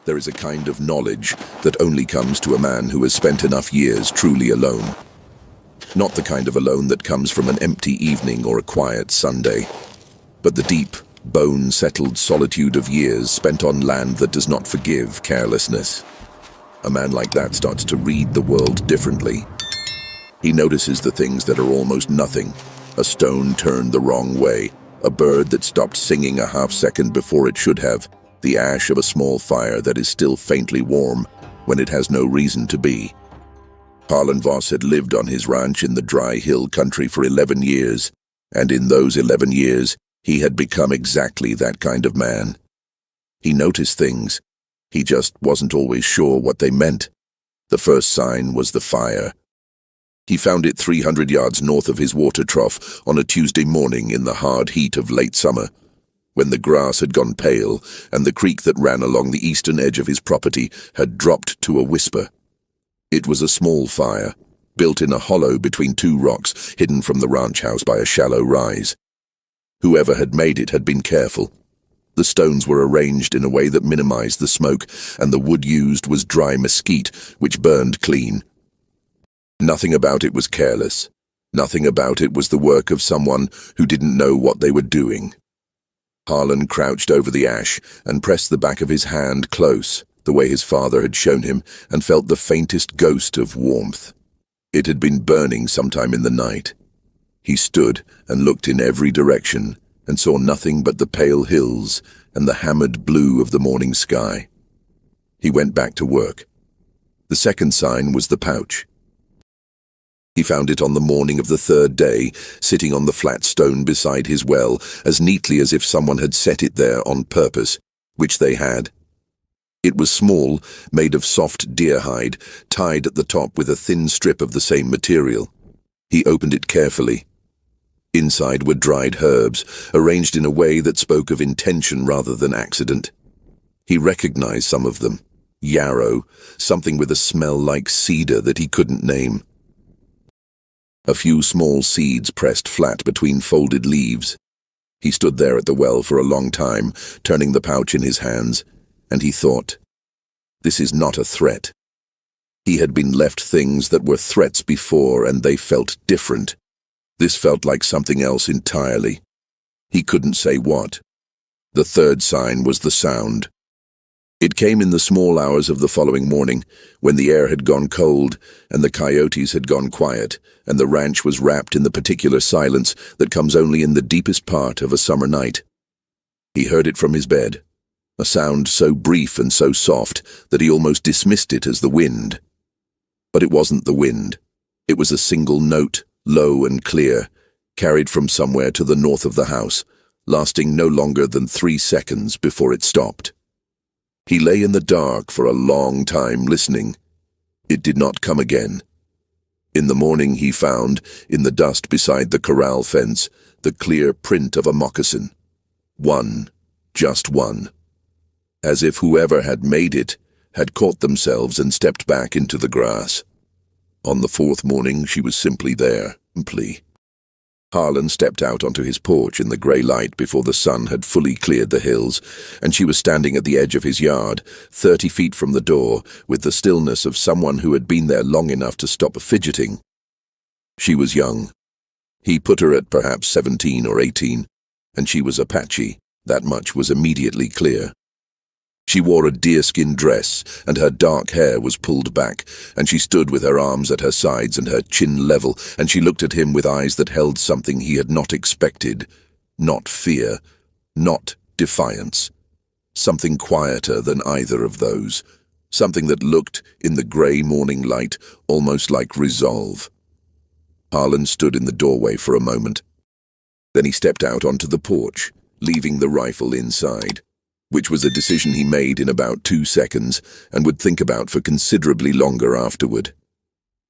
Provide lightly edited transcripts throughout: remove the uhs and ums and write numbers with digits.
There is a kind of knowledge that only comes to a man who has spent enough years truly alone. Not the kind of alone that comes from an empty evening or a quiet Sunday, but the deep, bone-settled solitude of years spent on land that does not forgive carelessness. A man like that starts to read the world differently. He notices the things that are almost nothing: a stone turned the wrong way, a bird that stopped singing a half-second before it should have, the ash of a small fire that is still faintly warm when it has no reason to be. Harlan Voss had lived on his ranch in the dry hill country for 11 years, and in those 11 years, he had become exactly that kind of man. He noticed things. He just wasn't always sure what they meant. The first sign was the fire. He found it 300 yards north of his water trough on a Tuesday morning in the hard heat of late summer, when the grass had gone pale and the creek that ran along the eastern edge of his property had dropped to a whisper. It was a small fire, built in a hollow between two rocks, hidden from the ranch house by a shallow rise. Whoever had made it had been careful. The stones were arranged in a way that minimized the smoke, and the wood used was dry mesquite, which burned clean. Nothing about it was careless. Nothing about it was the work of someone who didn't know what they were doing. Harlan crouched over the ash and pressed the back of his hand close, the way his father had shown him, and felt the faintest ghost of warmth. It had been burning sometime in the night. He stood and looked in every direction and saw nothing but the pale hills and the hammered blue of the morning sky. He went back to work. The second sign was the pouch. He found it on the morning of the third day, sitting on the flat stone beside his well, as neatly as if someone had set it there on purpose, which they had. It was small, made of soft deer hide, tied at the top with a thin strip of the same material. He opened it carefully. Inside were dried herbs, arranged in a way that spoke of intention rather than accident. He recognized some of them. Yarrow, something with a smell like cedar that he couldn't name. A few small seeds pressed flat between folded leaves. He stood there at the well for a long time, turning the pouch in his hands, and he thought, this is not a threat. He had been left things that were threats before, and they felt different. This felt like something else entirely. He couldn't say what. The third sign was the sound. It came in the small hours of the following morning, when the air had gone cold and the coyotes had gone quiet, and the ranch was wrapped in the particular silence that comes only in the deepest part of a summer night. He heard it from his bed, a sound so brief and so soft that he almost dismissed it as the wind. But it wasn't the wind. It was a single note, low and clear, carried from somewhere to the north of the house, lasting no longer than 3 seconds before it stopped. He lay in the dark for a long time listening. It did not come again. In the morning he found, in the dust beside the corral fence, the clear print of a moccasin. One, just one. As if whoever had made it had caught themselves and stepped back into the grass. On the fourth morning she was simply there, simply. Harlan stepped out onto his porch in the grey light before the sun had fully cleared the hills, and she was standing at the edge of his yard, 30 feet from the door, with the stillness of someone who had been there long enough to stop fidgeting. She was young. He put her at perhaps 17 or 18, and she was Apache. That much was immediately clear. She wore a deerskin dress, and her dark hair was pulled back, and she stood with her arms at her sides and her chin level, and she looked at him with eyes that held something he had not expected. Not fear, not defiance. Something quieter than either of those. Something that looked, in the grey morning light, almost like resolve. Harlan stood in the doorway for a moment. Then he stepped out onto the porch, leaving the rifle inside, which was a decision he made in about 2 seconds and would think about for considerably longer afterward.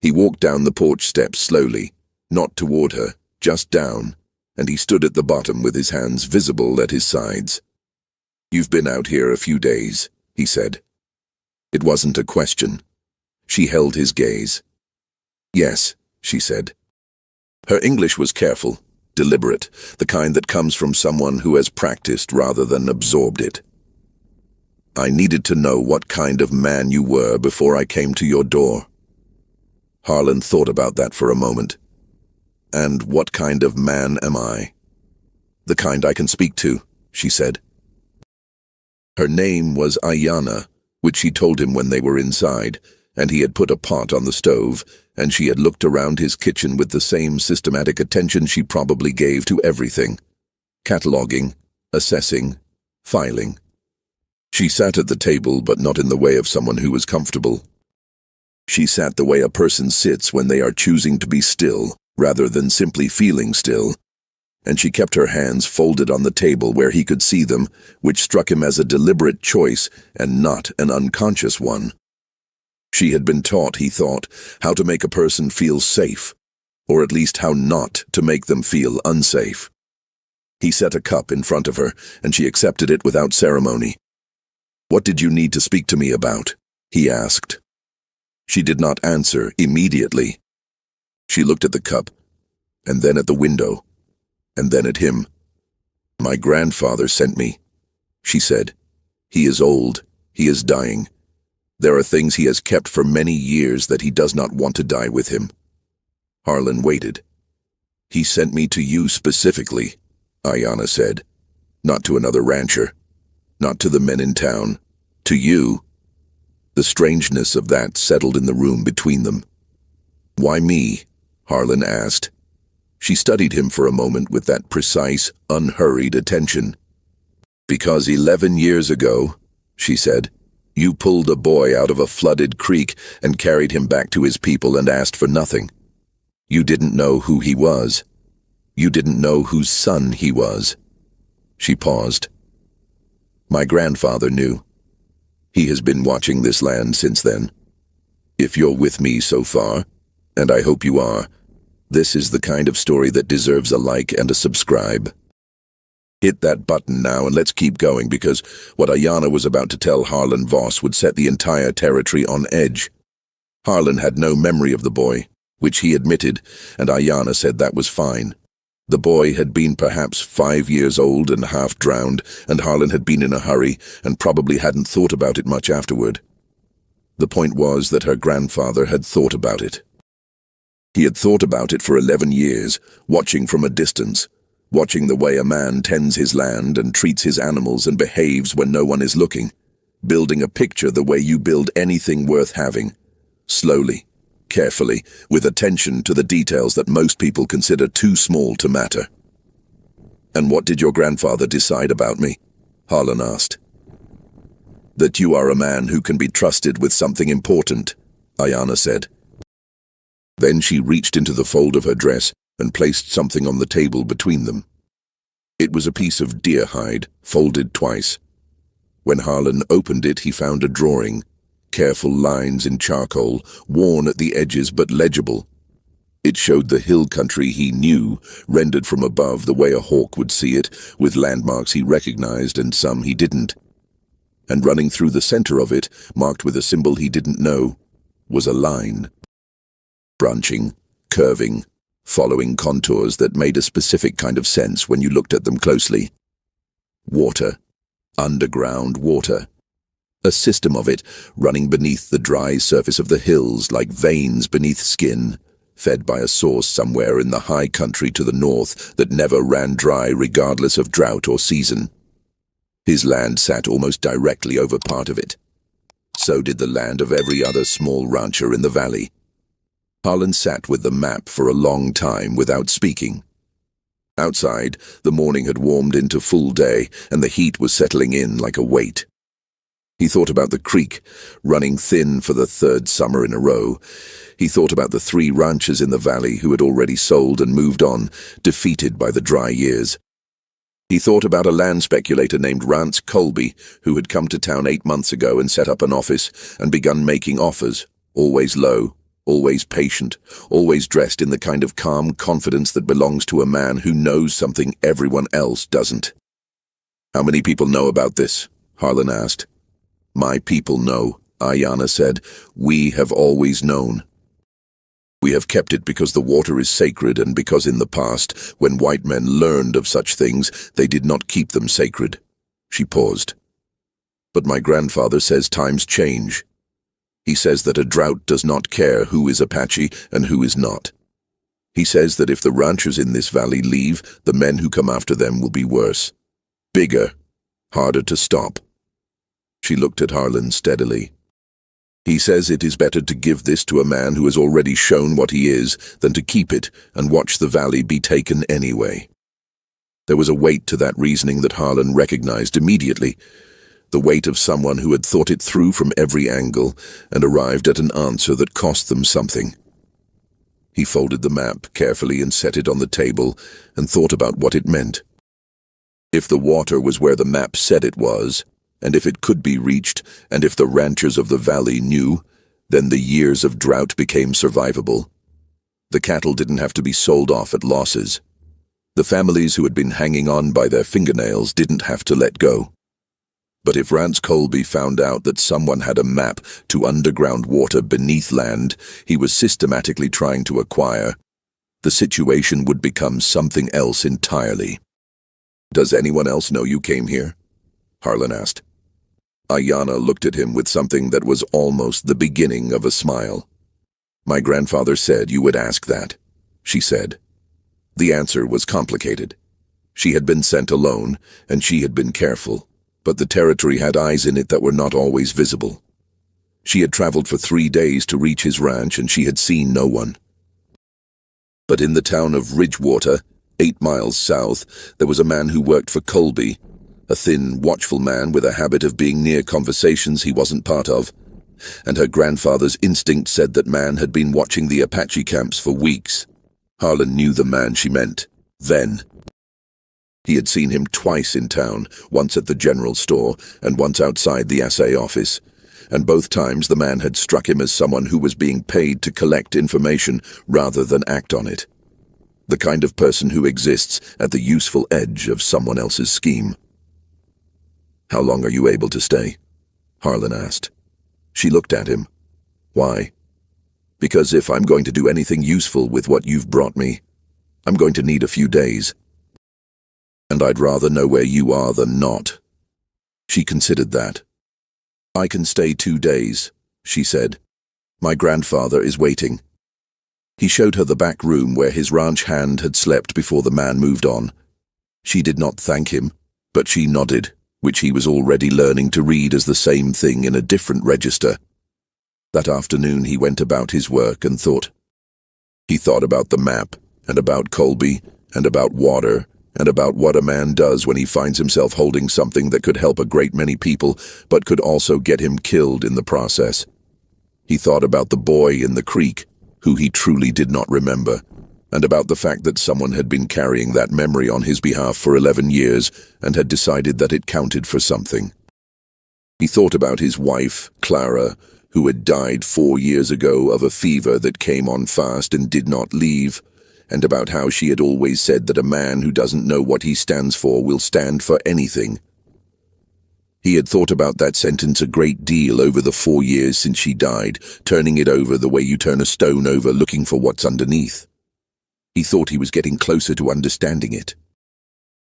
He walked down the porch steps slowly, not toward her, just down, and he stood at the bottom with his hands visible at his sides. "You've been out here a few days," he said. It wasn't a question. She held his gaze. "Yes," she said. Her English was careful, deliberate, the kind that comes from someone who has practiced rather than absorbed it. I needed to know what kind of man you were before I came to your door. Harlan thought about that for a moment. And what kind of man am I? The kind I can speak to, she said. Her name was Ayanna, which she told him when they were inside, and he had put a pot on the stove, and she had looked around his kitchen with the same systematic attention she probably gave to everything. Cataloging, assessing, filing. She sat at the table, but not in the way of someone who was comfortable. She sat the way a person sits when they are choosing to be still, rather than simply feeling still, and she kept her hands folded on the table where he could see them, which struck him as a deliberate choice and not an unconscious one. She had been taught, he thought, how to make a person feel safe, or at least how not to make them feel unsafe. He set a cup in front of her, and she accepted it without ceremony. "What did you need to speak to me about?" he asked. She did not answer immediately. She looked at the cup, and then at the window, and then at him. "My grandfather sent me," she said. "He is old. He is dying. There are things he has kept for many years that he does not want to die with him." Harlan waited. "He sent me to you specifically," Ayanna said. "Not to another rancher. Not to the men in town. To you." The strangeness of that settled in the room between them. "Why me?" Harlan asked. She studied him for a moment with that precise, unhurried attention. "Because 11 years ago," she said, "you pulled a boy out of a flooded creek and carried him back to his people and asked for nothing. You didn't know who he was. You didn't know whose son he was." She paused. "My grandfather knew. He has been watching this land since then. If you're with me so far, and I hope you are, this is the kind of story that deserves a like and a subscribe. Hit that button now and let's keep going, because what Ayanna was about to tell Harlan Voss would set the entire territory on edge. Harlan had no memory of the boy, which he admitted, and Ayanna said that was fine. The boy had been perhaps 5 years old and half drowned, and Harlan had been in a hurry and probably hadn't thought about it much afterward. The point was that her grandfather had thought about it. He had thought about it for 11 years, watching from a distance, watching the way a man tends his land and treats his animals and behaves when no one is looking, building a picture the way you build anything worth having, slowly, carefully, with attention to the details that most people consider too small to matter. "And what did your grandfather decide about me?" Harlan asked. "That you are a man who can be trusted with something important," Ayanna said. Then she reached into the fold of her dress and placed something on the table between them. It was a piece of deer hide, folded twice. When Harlan opened it, he found a drawing, careful lines in charcoal, worn at the edges but legible. It showed the hill country he knew, rendered from above the way a hawk would see it, with landmarks he recognized and some he didn't. And running through the center of it, marked with a symbol he didn't know, was a line. Branching, curving, following contours that made a specific kind of sense when you looked at them closely. Water. Underground water. A system of it, running beneath the dry surface of the hills like veins beneath skin, fed by a source somewhere in the high country to the north that never ran dry regardless of drought or season. His land sat almost directly over part of it. So did the land of every other small rancher in the valley. Harlan sat with the map for a long time without speaking. Outside, the morning had warmed into full day, and the heat was settling in like a weight. He thought about the creek, running thin for the 3rd summer in a row. He thought about the 3 ranchers in the valley who had already sold and moved on, defeated by the dry years. He thought about a land speculator named Rance Colby, who had come to town 8 months ago and set up an office and begun making offers, always low, always patient, always dressed in the kind of calm confidence that belongs to a man who knows something everyone else doesn't. "How many people know about this?" Harlan asked. "My people know," Ayanna said. "We have always known. We have kept it because the water is sacred and because in the past, when white men learned of such things, they did not keep them sacred." She paused. But my grandfather says times change. He says that a drought does not care who is Apache and who is not. He says that if the ranchers in this valley leave, the men who come after them will be worse. Bigger. Harder to stop. She looked at Harlan steadily. He says it is better to give this to a man who has already shown what he is than to keep it and watch the valley be taken anyway. There was a weight to that reasoning that Harlan recognized immediately, the weight of someone who had thought it through from every angle and arrived at an answer that cost them something. He folded the map carefully and set it on the table and thought about what it meant. If the water was where the map said it was, and if it could be reached, and if the ranchers of the valley knew, then the years of drought became survivable. The cattle didn't have to be sold off at losses. The families who had been hanging on by their fingernails didn't have to let go. But if Rance Colby found out that someone had a map to underground water beneath land he was systematically trying to acquire, the situation would become something else entirely. "Does anyone else know you came here?" Harlan asked. Ayanna looked at him with something that was almost the beginning of a smile. "My grandfather said you would ask that," she said. The answer was complicated. She had been sent alone, and she had been careful, but the territory had eyes in it that were not always visible. She had traveled for 3 days to reach his ranch, and she had seen no one. But in the town of Ridgewater, 8 miles south, there was a man who worked for Colby, a thin, watchful man with a habit of being near conversations he wasn't part of, and her grandfather's instinct said that man had been watching the Apache camps for weeks. Harlan knew the man she meant, then. He had seen him twice in town, once at the general store and once outside the assay office, and both times the man had struck him as someone who was being paid to collect information rather than act on it. The kind of person who exists at the useful edge of someone else's scheme. "How long are you able to stay?" Harlan asked. She looked at him. "Why?" "Because if I'm going to do anything useful with what you've brought me, I'm going to need a few days. And I'd rather know where you are than not." She considered that. "I can stay 2 days," she said. "My grandfather is waiting." He showed her the back room where his ranch hand had slept before the man moved on. She did not thank him, but she nodded, which he was already learning to read as the same thing in a different register. That afternoon he went about his work and thought. He thought about the map, and about Colby, and about water, and about what a man does when he finds himself holding something that could help a great many people, but could also get him killed in the process. He thought about the boy in the creek, who he truly did not remember, and about the fact that someone had been carrying that memory on his behalf for 11 years and had decided that it counted for something. He thought about his wife, Clara, who had died 4 years ago of a fever that came on fast and did not leave, and about how she had always said that a man who doesn't know what he stands for will stand for anything. He had thought about that sentence a great deal over the 4 years since she died, turning it over the way you turn a stone over looking for what's underneath. He thought he was getting closer to understanding it.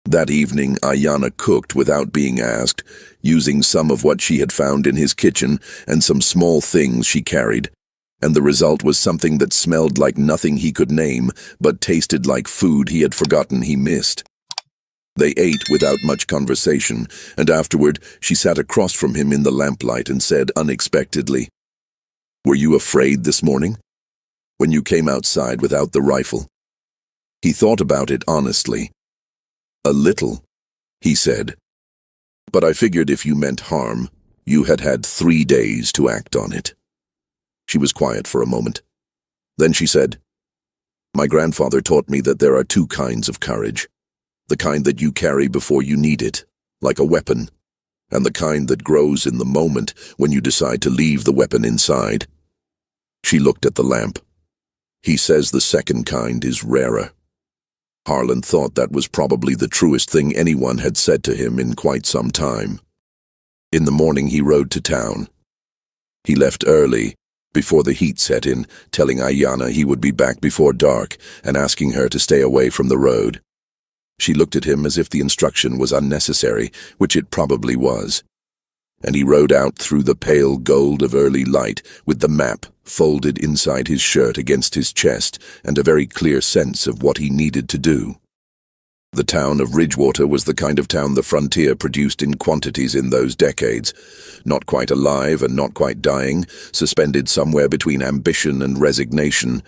That evening, Ayanna cooked without being asked, using some of what she had found in his kitchen and some small things she carried, and the result was something that smelled like nothing he could name, but tasted like food he had forgotten he missed. They ate without much conversation, and afterward she sat across from him in the lamplight and said unexpectedly, "Were you afraid this morning? When you came outside without the rifle?" He thought about it honestly. "A little," he said. "But I figured if you meant harm, you had had 3 days to act on it." She was quiet for a moment. Then she said, "My grandfather taught me that there are 2 kinds of courage. The kind that you carry before you need it, like a weapon, and the kind that grows in the moment when you decide to leave the weapon inside." She looked at the lamp. "He says the second kind is rarer." Harlan thought that was probably the truest thing anyone had said to him in quite some time. In the morning he rode to town. He left early, before the heat set in, telling Ayanna he would be back before dark and asking her to stay away from the road. She looked at him as if the instruction was unnecessary, which it probably was. and he rode out through the pale gold of early light with the map folded inside his shirt against his chest and a very clear sense of what he needed to do. The town of Ridgewater was the kind of town the frontier produced in quantities in those decades. Not quite alive and not quite dying, suspended somewhere between ambition and resignation.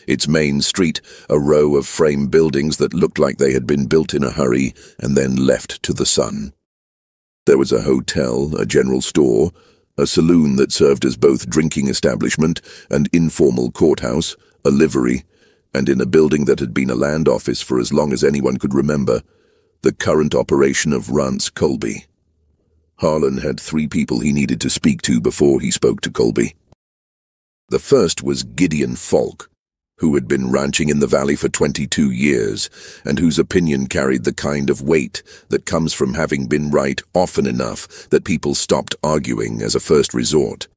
Its main street, a row of frame buildings that looked like they had been built in a hurry and then left to the sun. There was a hotel, a general store, a saloon that served as both drinking establishment and informal courthouse, a livery, and in a building that had been a land office for as long as anyone could remember, the current operation of Rance Colby. Harlan had 3 people he needed to speak to before he spoke to Colby. The first was Gideon Falk, who had been ranching in the valley for 22 years, and whose opinion carried the kind of weight that comes from having been right often enough that people stopped arguing as a first resort.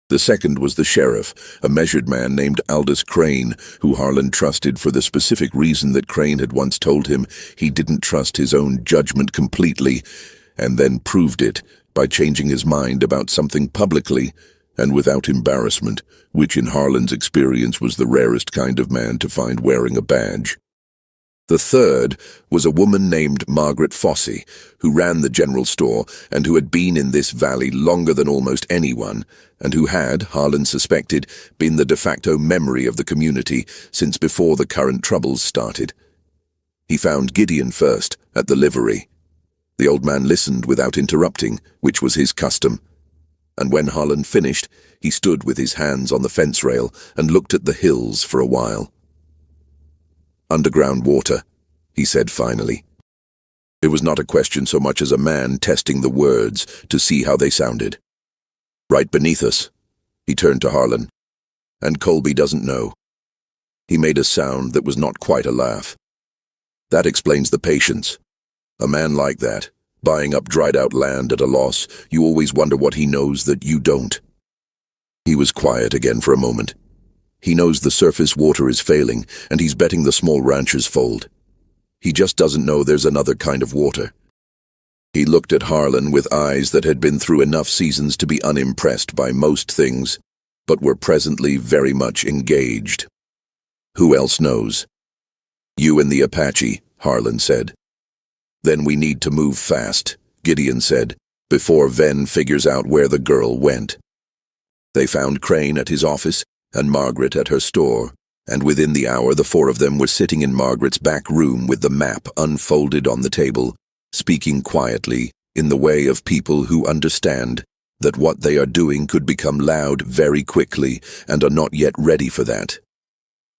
The second was the sheriff, a measured man named Aldous Crane, who Harlan trusted for the specific reason that Crane had once told him he didn't trust his own judgment completely, and then proved it by changing his mind about something publicly and without embarrassment, which in Harlan's experience was the rarest kind of man to find wearing a badge. The third was a woman named Margaret Fossey, who ran the general store and who had been in this valley longer than almost anyone, and who had, Harlan suspected, been the de facto memory of the community since before the current troubles started. He found Gideon first, at the livery. The old man listened without interrupting, which was his custom, and when Harlan finished, he stood with his hands on the fence rail and looked at the hills for a while. "Underground water," he said finally. It was not a question so much as a man testing the words to see how they sounded. "Right beneath us," he turned to Harlan. "And Colby doesn't know." He made a sound that was not quite a laugh. "That explains the patience. A man like that, buying up dried-out land at a loss, you always wonder what he knows that you don't." He was quiet again for a moment. He knows the surface water is failing, and he's betting the small ranchers fold. He just doesn't know there's another kind of water. He looked at Harlan with eyes that had been through enough seasons to be unimpressed by most things, but were presently very much engaged. "Who else knows?" "You and the Apache," Harlan said. "Then we need to move fast," Gideon said, "before Ven figures out where the girl went." They found Crane at his office and Margaret at her store, and within the hour the 4 of them were sitting in Margaret's back room with the map unfolded on the table, speaking quietly in the way of people who understand that what they are doing could become loud very quickly and are not yet ready for that.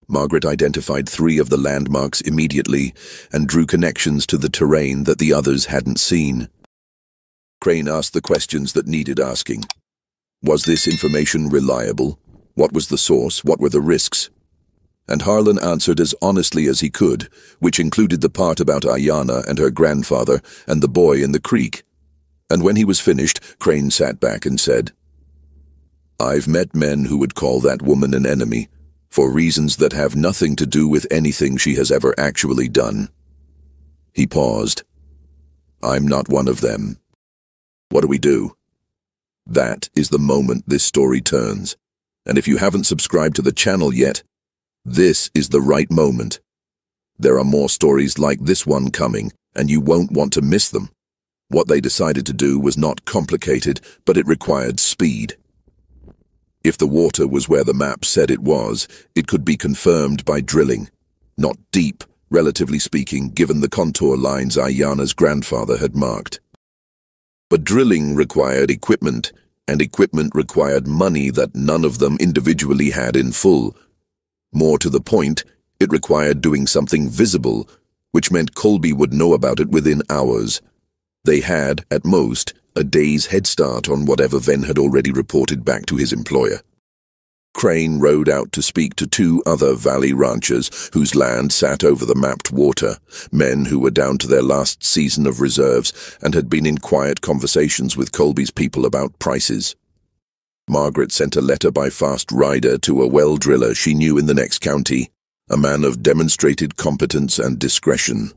Margaret identified 3 of the landmarks immediately and drew connections to the terrain that the others hadn't seen. Crane asked the questions that needed asking. Was this information reliable? What was the source? What were the risks? And Harlan answered as honestly as he could, which included the part about Ayanna and her grandfather and the boy in the creek. And when he was finished, Crane sat back and said, "I've met men who would call that woman an enemy, for reasons that have nothing to do with anything she has ever actually done." He paused. "I'm not one of them. What do we do?" That is the moment this story turns. And if you haven't subscribed to the channel yet, this is the right moment. There are more stories like this one coming, and you won't want to miss them. What they decided to do was not complicated, but it required speed. If the water was where the map said it was, it could be confirmed by drilling. Not deep, relatively speaking, given the contour lines Ayanna's grandfather had marked. But drilling required equipment, and equipment required money that none of them individually had in full. More to the point, it required doing something visible, which meant Colby would know about it within hours. They had, at most, a day's head start on whatever Ven had already reported back to his employer. Crane rode out to speak to 2 other valley ranchers whose land sat over the mapped water, men who were down to their last season of reserves and had been in quiet conversations with Colby's people about prices. Margaret sent a letter by fast rider to a well driller she knew in the next county, a man of demonstrated competence and discretion.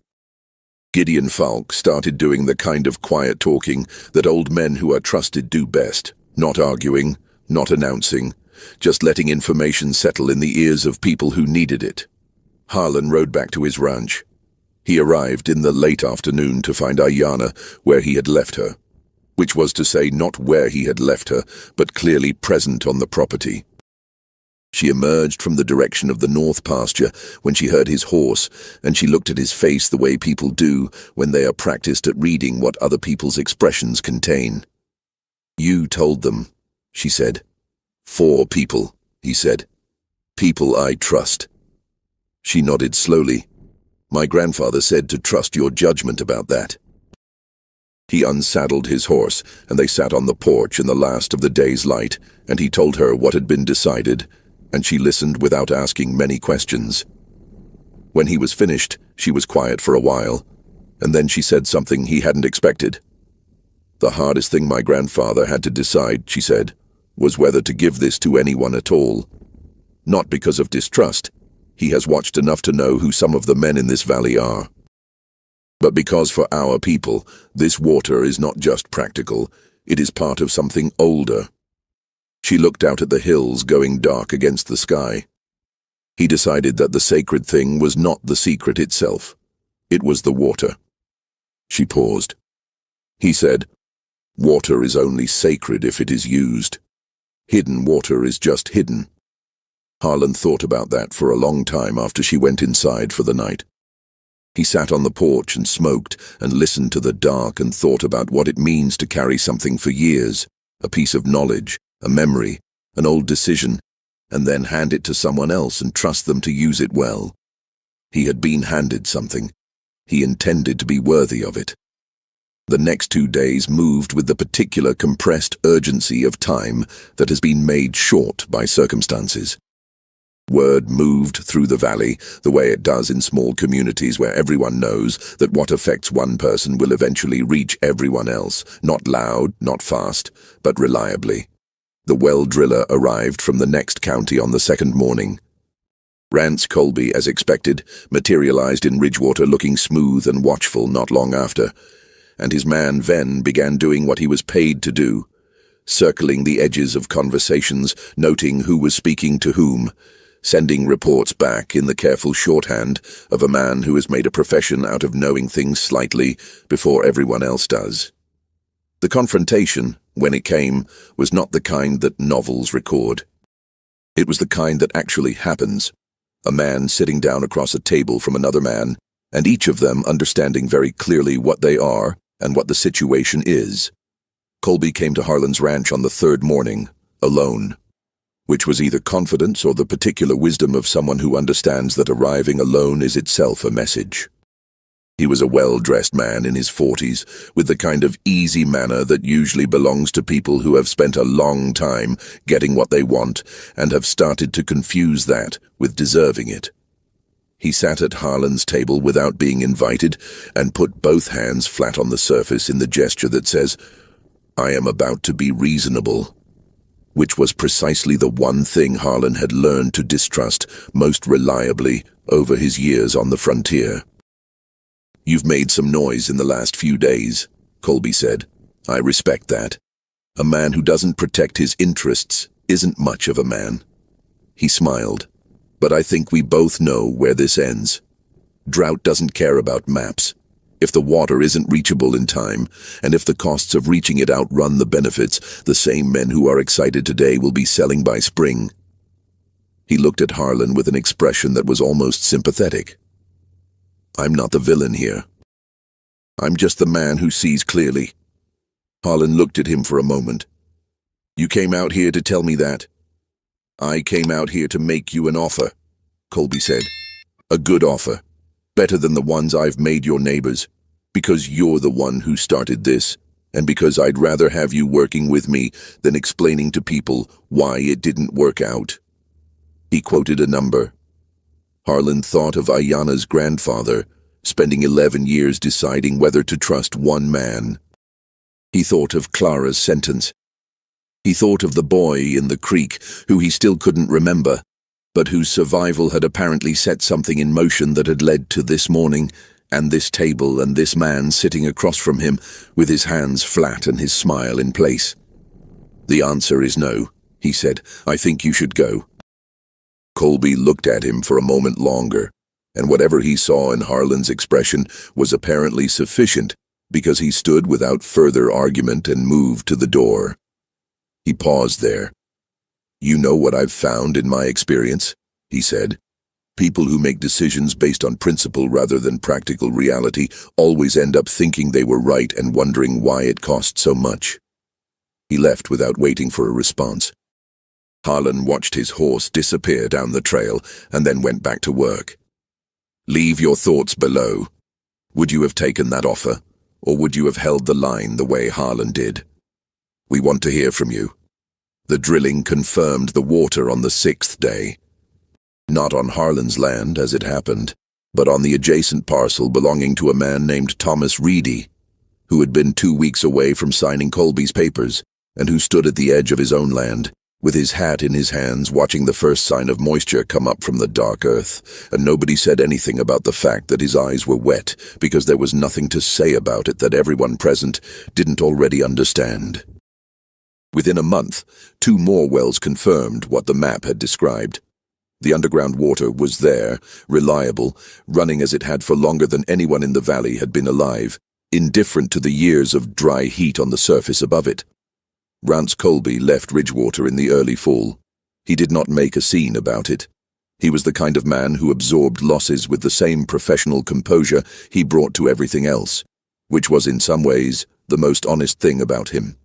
Gideon Falk started doing the kind of quiet talking that old men who are trusted do best, not arguing, not announcing, just letting information settle in the ears of people who needed it. Harlan rode back to his ranch. He arrived in the late afternoon to find Ayanna where he had left her, which was to say not where he had left her, but clearly present on the property. She emerged from the direction of the north pasture when she heard his horse, and she looked at his face the way people do when they are practiced at reading what other people's expressions contain. "You told them," she said. "4 people," he said. "People I trust." She nodded slowly. "My grandfather said to trust your judgment about that." He unsaddled his horse, and they sat on the porch in the last of the day's light, and he told her what had been decided, and she listened without asking many questions. When he was finished, she was quiet for a while, and then she said something he hadn't expected. "The hardest thing my grandfather had to decide," she said, "was whether to give this to anyone at all. Not because of distrust. He has watched enough to know who some of the men in this valley are. But because for our people, this water is not just practical, it is part of something older." She looked out at the hills going dark against the sky. He decided that the sacred thing was not the secret itself. It was the water. She paused. He said, "Water is only sacred if it is used. Hidden water is just hidden." Harlan thought about that for a long time after she went inside for the night. He sat on the porch and smoked and listened to the dark and thought about what it means to carry something for years, a piece of knowledge, a memory, an old decision, and then hand it to someone else and trust them to use it well. He had been handed something. He intended to be worthy of it. The next 2 days moved with the particular compressed urgency of time that has been made short by circumstances. Word moved through the valley the way it does in small communities where everyone knows that what affects one person will eventually reach everyone else, not loud, not fast, but reliably. The well driller arrived from the next county on the second morning. Rance Colby, as expected, materialized in Ridgewater looking smooth and watchful not long after, and his man Venn began doing what he was paid to do, circling the edges of conversations, noting who was speaking to whom, sending reports back in the careful shorthand of a man who has made a profession out of knowing things slightly before everyone else does. The confrontation, when it came, was not the kind that novels record. It was the kind that actually happens. A man sitting down across a table from another man, and each of them understanding very clearly what they are and what the situation is. Colby came to Harlan's ranch on the 3rd morning, alone, which was either confidence or the particular wisdom of someone who understands that arriving alone is itself a message. He was a well-dressed man in his 40s, with the kind of easy manner that usually belongs to people who have spent a long time getting what they want and have started to confuse that with deserving it. He sat at Harlan's table without being invited and put both hands flat on the surface in the gesture that says, "I am about to be reasonable," which was precisely the one thing Harlan had learned to distrust most reliably over his years on the frontier. "You've made some noise in the last few days," Colby said. "I respect that. A man who doesn't protect his interests isn't much of a man." He smiled. "But I think we both know where this ends. Drought doesn't care about maps. If the water isn't reachable in time, and if the costs of reaching it outrun the benefits, the same men who are excited today will be selling by spring." He looked at Harlan with an expression that was almost sympathetic. "I'm not the villain here. I'm just the man who sees clearly." Harlan looked at him for a moment. "You came out here to tell me that?" "I came out here to make you an offer," Colby said. "A good offer. Better than the ones I've made your neighbors. Because you're the one who started this, and because I'd rather have you working with me than explaining to people why it didn't work out." He quoted a number. Harlan thought of Ayanna's grandfather, spending 11 years deciding whether to trust one man. He thought of Clara's sentence. He thought of the boy in the creek who he still couldn't remember, but whose survival had apparently set something in motion that had led to this morning, And this table and this man sitting across from him with his hands flat and his smile in place. "The answer is no," he said. "I think you should go." Colby looked at him for a moment longer, and whatever he saw in Harlan's expression was apparently sufficient because he stood without further argument and moved to the door. He paused there. "You know what I've found in my experience," he said. "People who make decisions based on principle rather than practical reality always end up thinking they were right and wondering why it cost so much." He left without waiting for a response. Harlan watched his horse disappear down the trail and then went back to work. "Leave your thoughts below. Would you have taken that offer, or would you have held the line the way Harlan did? We want to hear from you." The drilling confirmed the water on the 6th day. Not on Harlan's land, as it happened, but on the adjacent parcel belonging to a man named Thomas Reedy, who had been 2 weeks away from signing Colby's papers, and who stood at the edge of his own land, with his hat in his hands, watching the first sign of moisture come up from the dark earth, and nobody said anything about the fact that his eyes were wet, because there was nothing to say about it that everyone present didn't already understand. Within a month, 2 more wells confirmed what the map had described. The underground water was there, reliable, running as it had for longer than anyone in the valley had been alive, indifferent to the years of dry heat on the surface above it. Rance Colby left Ridgewater in the early fall. He did not make a scene about it. He was the kind of man who absorbed losses with the same professional composure he brought to everything else, which was in some ways the most honest thing about him.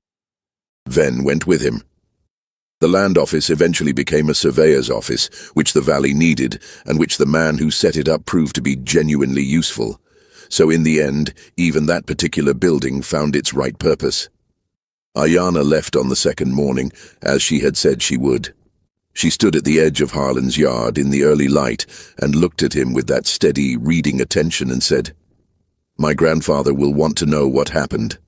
Venn went with him. The land office eventually became a surveyor's office, which the valley needed, and which the man who set it up proved to be genuinely useful. So in the end, even that particular building found its right purpose. Ayanna left on the 2nd morning, as she had said she would. She stood at the edge of Harlan's yard in the early light and looked at him with that steady, reading attention and said, "My grandfather will want to know what happened."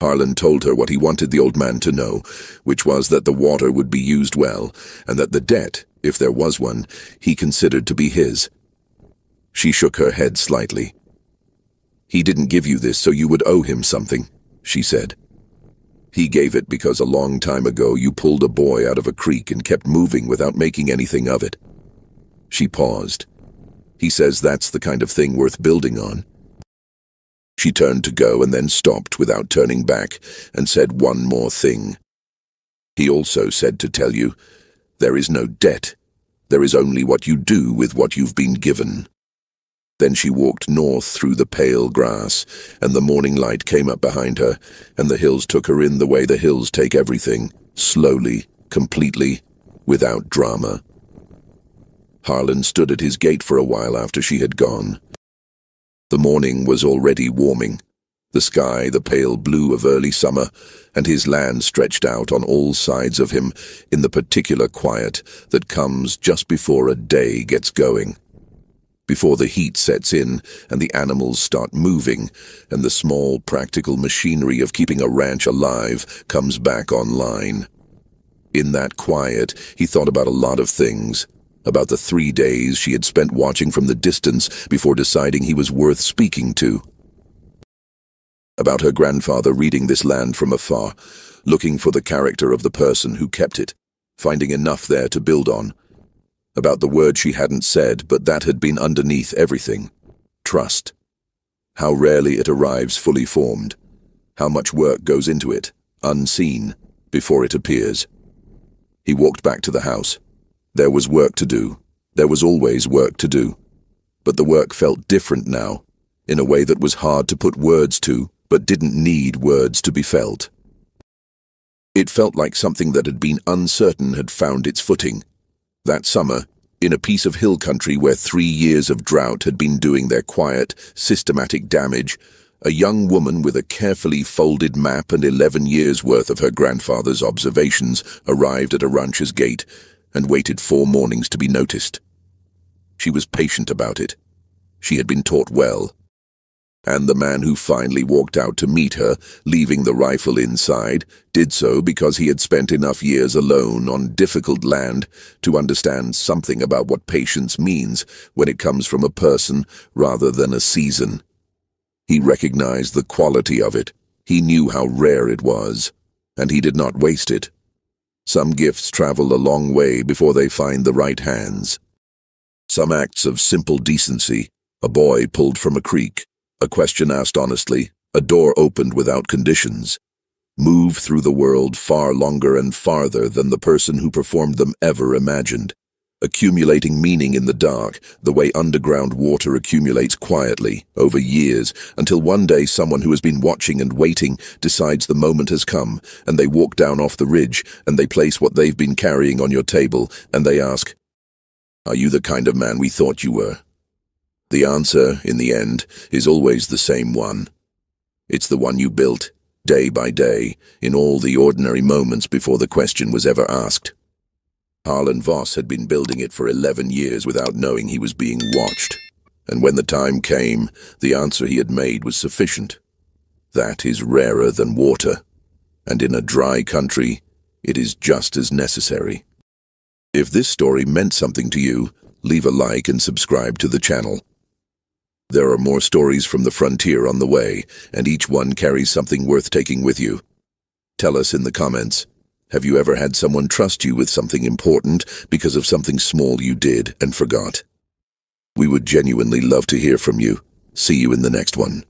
Harlan told her what he wanted the old man to know, which was that the water would be used well, and that the debt, if there was one, he considered to be his. She shook her head slightly. "He didn't give you this so you would owe him something," she said. "He gave it because a long time ago you pulled a boy out of a creek and kept moving without making anything of it." She paused. "He says that's the kind of thing worth building on." She turned to go and then stopped without turning back and said one more thing. "He also said to tell you, there is no debt. There is only what you do with what you've been given." Then she walked north through the pale grass, and the morning light came up behind her, and the hills took her in the way the hills take everything, slowly, completely, without drama. Harlan stood at his gate for a while after she had gone. The morning was already warming, the sky the pale blue of early summer, and his land stretched out on all sides of him in the particular quiet that comes just before a day gets going. Before the heat sets in and the animals start moving and the small practical machinery of keeping a ranch alive comes back online. In that quiet, he thought about a lot of things. About the 3 days she had spent watching from the distance before deciding he was worth speaking to. About her grandfather reading this land from afar, looking for the character of the person who kept it, finding enough there to build on. About the word she hadn't said, but that had been underneath everything. Trust. How rarely it arrives fully formed. How much work goes into it, unseen, before it appears. He walked back to the house. There was work to do. There was always work to do. But the work felt different now, in a way that was hard to put words to, but didn't need words to be felt. It felt like something that had been uncertain had found its footing. That summer, in a piece of hill country where 3 years of drought had been doing their quiet, systematic damage, a young woman with a carefully folded map and 11 years' worth of her grandfather's observations arrived at a rancher's gate and waited 4 mornings to be noticed. She was patient about it. She had been taught well. And the man who finally walked out to meet her, leaving the rifle inside, did so because he had spent enough years alone on difficult land to understand something about what patience means when it comes from a person rather than a season. He recognized the quality of it. He knew how rare it was, and he did not waste it. Some gifts travel a long way before they find the right hands. Some acts of simple decency, a boy pulled from a creek, a question asked honestly, a door opened without conditions, move through the world far longer and farther than the person who performed them ever imagined, accumulating meaning in the dark, the way underground water accumulates quietly, over years, until one day someone who has been watching and waiting decides the moment has come, and they walk down off the ridge, and they place what they've been carrying on your table, and they ask, "Are you the kind of man we thought you were?" The answer, in the end, is always the same one. It's the one you built, day by day, in all the ordinary moments before the question was ever asked. Harlan Voss had been building it for 11 years without knowing he was being watched. And when the time came, the answer he had made was sufficient. That is rarer than water. And in a dry country, it is just as necessary. If this story meant something to you, leave a like and subscribe to the channel. There are more stories from the frontier on the way, and each one carries something worth taking with you. Tell us in the comments, have you ever had someone trust you with something important because of something small you did and forgot? We would genuinely love to hear from you. See you in the next one.